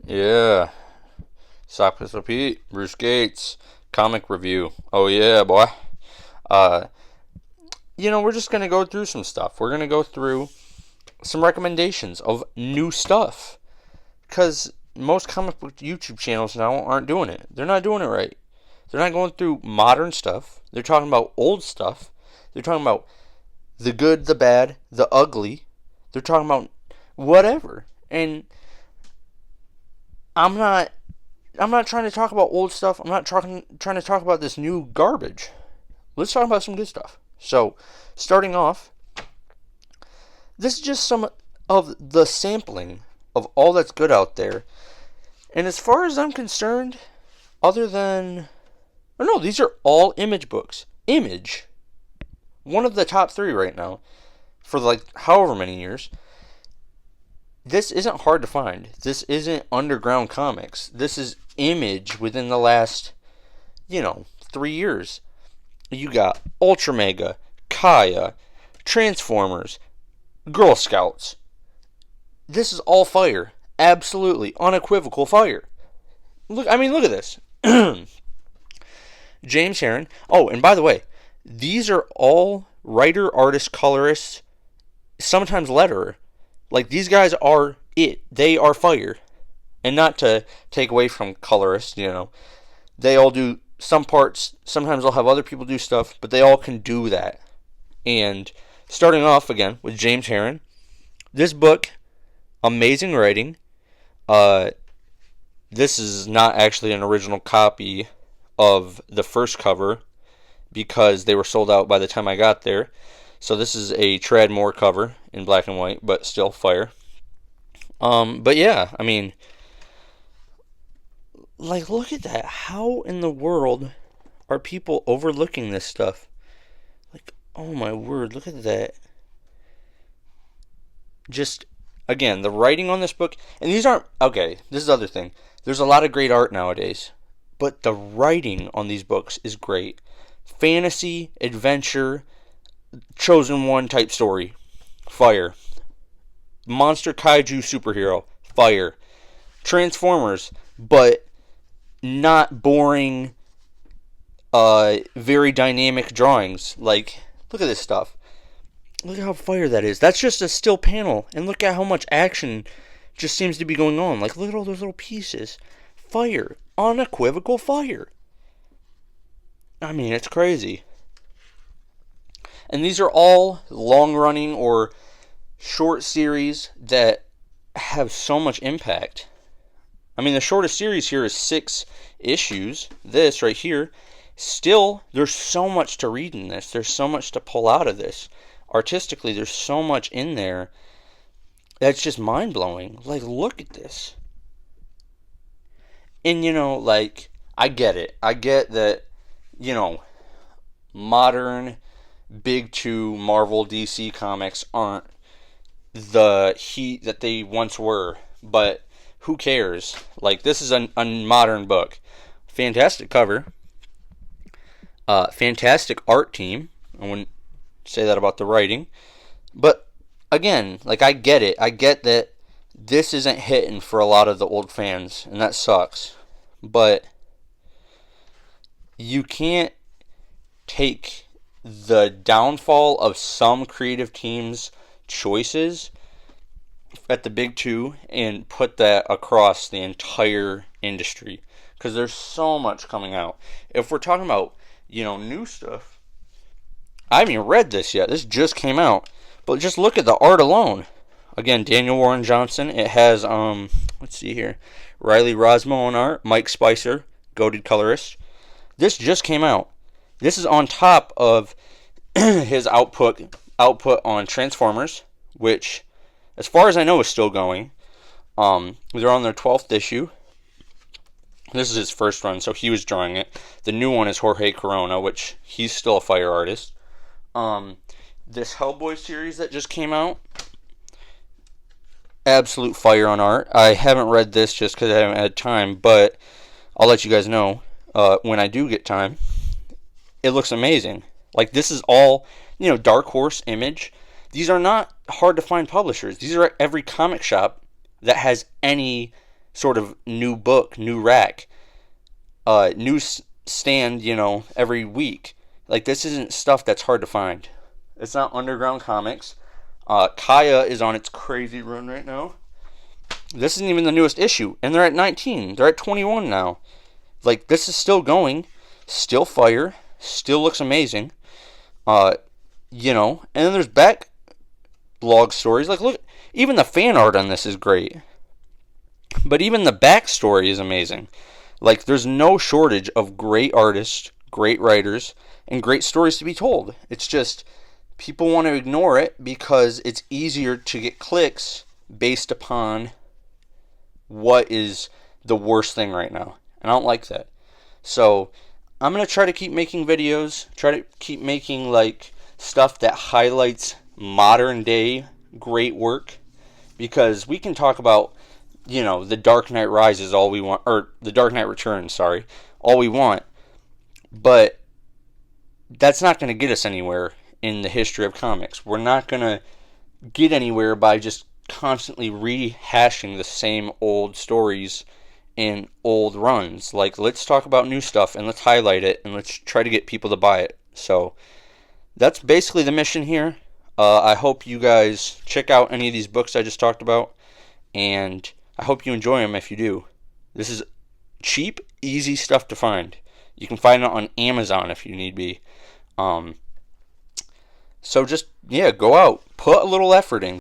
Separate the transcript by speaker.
Speaker 1: Yeah. Sock Pistol Pete, Bruce Gates, comic review. Oh yeah, boy. Uh, we're just gonna go through some stuff. We're gonna go through some recommendations of new stuff. Because most comic book YouTube channels now aren't doing it. They're not doing it right. They're not going through modern stuff. They're talking about old stuff. They're talking about the good, the bad, the ugly. They're talking about whatever. And I'm not trying to talk about old stuff. I'm not trying to talk about this new garbage. Let's talk about some good stuff. So, starting off, this is just some of the sampling of all that's good out there. And as far as I'm concerned, other than... Oh no, these are all Image books. Image. One of the top 3 right now. For like however many years. This isn't hard to find. This isn't underground comics. This is Image within the last, 3 years. You got Ultra Mega, Kaya, Transformers, Girl Scouts. This is all fire. Absolutely unequivocal fire. Look at this. James Herron. Oh, and by the way, these are all writer, artist, colorists, sometimes letterer. Like, these guys are it. They are fire. And not to take away from colorists, they all do some parts. Sometimes they'll have other people do stuff, but they all can do that. And starting off again with James Herron, this book, amazing writing. This is not actually an original copy of the first cover because they were sold out by the time I got there. So this is a Trad Moore cover in black and white, but still fire. But yeah, look at that. How in the world are people overlooking this stuff? Like, oh my word, look at that. Just, again, the writing on this book, and these aren't, okay, this is the other thing. There's a lot of great art nowadays, but the writing on these books is great. Fantasy, adventure, chosen one type story, fire. Monster kaiju superhero, fire. Transformers, but not boring, very dynamic drawings. Like, look at this stuff. Look at how fire that is. That's just a still panel, and look at how much action just seems to be going on. Like, look at all those little pieces. Fire. Unequivocal fire. It's crazy. And these are all long-running or short series that have so much impact. The shortest series here is 6 issues. This right here. Still, there's so much to read in this. There's so much to pull out of this. Artistically, there's so much in there that's just mind-blowing. Like, look at this. And, I get it. I get that, modern big 2 Marvel DC comics aren't the heat that they once were. But who cares? Like, this is a modern book. Fantastic cover. Fantastic art team. I wouldn't say that about the writing. But, again, I get it. I get that this isn't hitting for a lot of the old fans, and that sucks. But you can't take the downfall of some creative teams' choices at the big 2 and put that across the entire industry. Because there's so much coming out. If we're talking about, new stuff, I haven't even read this yet. This just came out. But just look at the art alone. Again, Daniel Warren Johnson. It has, let's see here, Riley Rosmo on art, Mike Spicer, goated colorist. This just came out. This is on top of his output on Transformers, which, as far as I know, is still going. They're on their 12th issue. This is his first run, so he was drawing it. The new one is Jorge Corona, which he's still a fire artist. This Hellboy series that just came out, absolute fire on art. I haven't read this just because I haven't had time, but I'll let you guys know when I do get time. It looks amazing. Like, this is all, Dark Horse, Image. These are not hard to find publishers. These are at every comic shop that has any sort of new book, new rack, new stand, every week. Like, this isn't stuff that's hard to find. It's not underground comics. Kaya is on its crazy run right now. This isn't even the newest issue, and they're at 19. They're at 21 now. Like, this is still going, still fire, still looks amazing. And then there's backlog stories. Like, look, even the fan art on this is great. But even the backstory is amazing. Like, there's no shortage of great artists, great writers, and great stories to be told. It's just people want to ignore it because it's easier to get clicks based upon what is the worst thing right now. And I don't like that. So I'm going to try to keep making videos, try to keep making like stuff that highlights modern day great work, because we can talk about, the Dark Knight Rises all we want, or the Dark Knight Returns, sorry, all we want, but that's not going to get us anywhere in the history of comics. We're not going to get anywhere by just constantly rehashing the same old stories in old runs. Like, let's talk about new stuff and let's highlight it and let's try to get people to buy it. So that's basically the mission here. I hope you guys check out any of these books I just talked about, and I hope you enjoy them if you do. This is cheap, easy stuff to find. You can find it on Amazon if you need be. So just, go out, put a little effort in.